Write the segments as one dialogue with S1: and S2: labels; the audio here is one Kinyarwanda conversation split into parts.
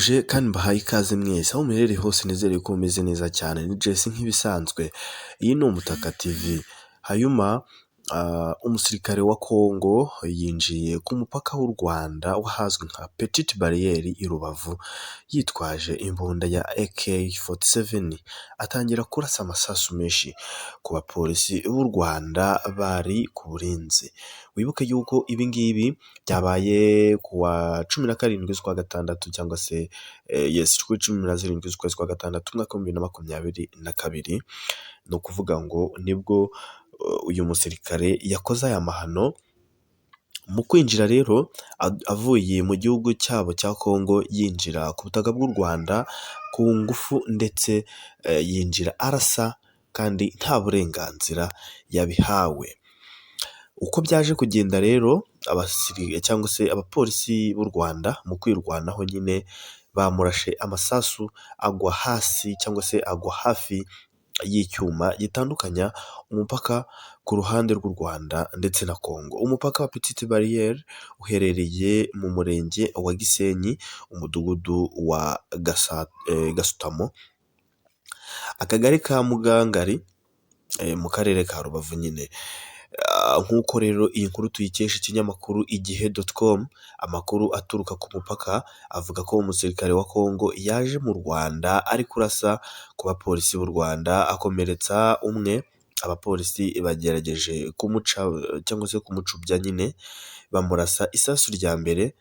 S1: Ndabasuhuje kandi mbahaye ikaze mwese aho muherereye hose, nizere ko mumeze neza cyane. Ni Jesse nk'ibisanzwe, iyi ni Umutaka TV. Hanyuma umusirikare wa Kongo yinjiye ku mupaka w'u Rwanda wahazwi nka Petite Barriere i Rubavu yitwaje imbunda ya AK47, atangira kurasa amasasu menshi ku bapolisi b'u Rwanda bari ku burinzi. Wibuke yuko ibi ngibi byabaye ku wa 17 z'ukwa gatandatu cyangwa se kuri 17 z'ukwezi kwa gatandatu umwaka wa 2022. Ni ukuvuga ngo nibwo uyu musirikare yakoze aya mahano. Mu kwinjira rero avuye mu gihugu cyabo cya Kongo yinjira ku butaka bw'u Rwanda ku ngufu, ndetse yinjira arasa kandi nta burenganzira yabihawe. Uko byaje kugenda rero, abasirikare cyangwa se abapolisi b'u Rwanda mu kwirwanaho nyine bamurashe amasasu agwa hasi cyangwa se agwa hafi y'icyuma gitandukanya umupaka ku ruhande rw'u Rwanda ndetse na Kongo. Umupaka wa Petite Barriere uherereye mu murenge wa Gisenyi, umudugudu wa Gasutamo, akagari ka Mugangari, mu karere ka Rubavu nyine. Nk'uko rero iyi nkuru tuyikesha ikinyamakuru igihe.com, amakuru aturuka ku mupaka avuga ko umusirikare wa Kongo yaje mu Rwanda ari kurasa ku bapolisi b'u Rwanda akomeretsa umwe. Abapolisi bagerageje kumuca cyangwa se kumucubya nyine, bamurasa isasu rya mbere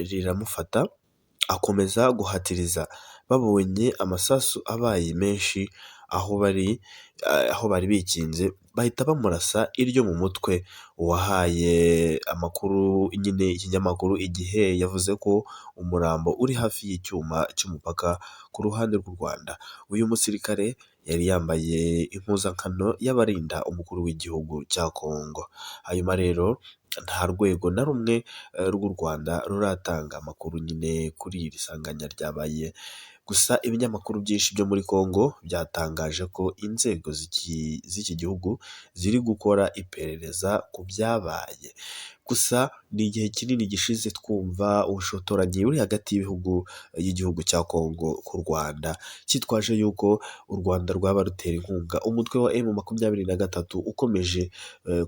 S1: riramufata, akomeza guhatiriza. Babonye amasasu abaye menshi aho bari bikinze, bahita bamurasa iryo mu mutwe. Uwahaye amakuru nyine ikinyamakuru igihe yavuze ko umurambo uri hafi y'icyuma cy'umupaka ku ruhande rw'u Rwanda. Uyu musirikare yari yambaye impuzankano y'abarinda umukuru w'igihugu cya Kongo. Hanyuma rero nta rwego na rumwe rw'u Rwanda ruratanga amakuru nyine kuri iri sanganya ryabaye. Gusa ibinyamakuru byinshi byo muri Kongo byatangaje ko inzego z'iki gihugu ziri gukora iperereza ku byabaye. Gusa ni igihe kinini gishize twumva ubushotoranyi buri hagati y'igihugu cya Kongo ku Rwanda, cyitwaje yuko u Rwanda rwaba rutera inkunga umutwe wa M23 ukomeje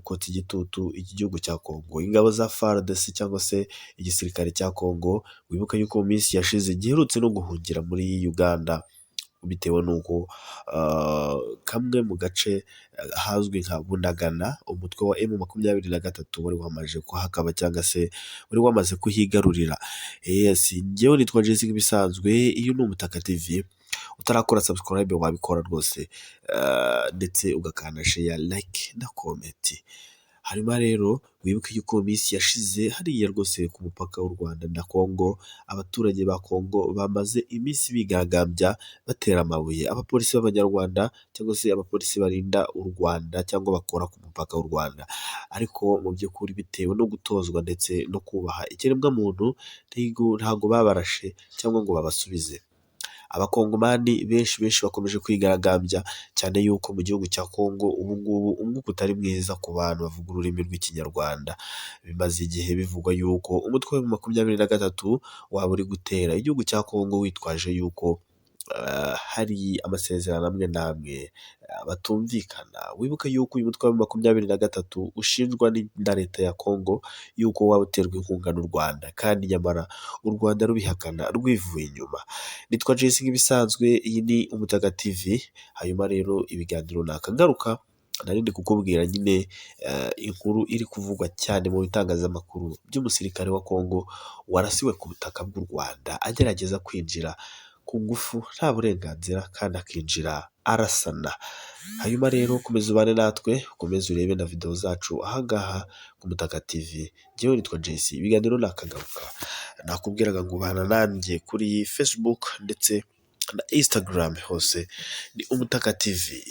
S1: kotsa igitutu iki gihugu cya Kongo. Ingabo za FARDC cyangwa se igisirikare cya Kongo, wibuka yuko mu minsi yashize giherutse no guhungira muri Uganda bitewe n'uko kamwe mu gace hazwi nka Bunagana umutwe wa M23 wari wamaze kuhakaba cyangwa se wari wamaze kuhigarurira. Njyewe nitwa Jesse nk'ibisanzwe, iyo ni Umutaka TV. Utarakora subscribe wabikora rwose, ndetse ugakanda share, like na comment. Hanyuma rero wibuke yuko minsi yashize hariya rwose ku mupaka w'u Rwanda na Kongo, abaturage ba Kongo bamaze iminsi bigaragambya batera amabuye abapolisi b'Abanyarwanda cyangwa se abapolisi barinda u Rwanda cyangwa bakora ku mupaka w'u Rwanda. Ariko mu by'ukuri bitewe no gutozwa ndetse no kubaha ikiremwamuntu, ntabwo babarashe cyangwa ngo babasubize. Abakongomani benshi bakomeje kwigaragambya cyane yuko mu gihugu cya Kongo ubu ngubu umwuka utari mwiza ku bantu bavuga ururimi rw'ikinyarwanda. Bimaze igihe bivugwa yuko umutwe wa 23 waba uri gutera igihugu cya Kongo witwaje yuko hari amasezerano amwe n'amwe batumvikana. Wibuke yuko uyu mutwe wa 23 ushinjwa na leta ya Kongo yuko waba uterwa inkunga n'u Rwanda, kandi nyamara u Rwanda rubihakana rwivuye inyuma. Nitwa Jesse nk'ibisanzwe, iyi ni Umutaka TV. Hanyuma rero ibiganiro nakagaruka narindi kukubwira nyine inkuru iri kuvugwa cyane mu bitangazamakuru by'umusirikare wa Kongo warasiwe ku butaka bw'u Rwanda agerageza kwinjira ku ngufu nta burenganzira kandi akinjira arasana. Hanyuma rero komeza ubane natwe, ukomeze urebe na video zacu ahangaha ku Umutaka TV. Njyewe nitwa Jesse, ibiganiro nakagaruka. Nakubwiraga ngo ubana nanjye kuri Facebook ndetse na Instagram, hose ni Umutaka TV.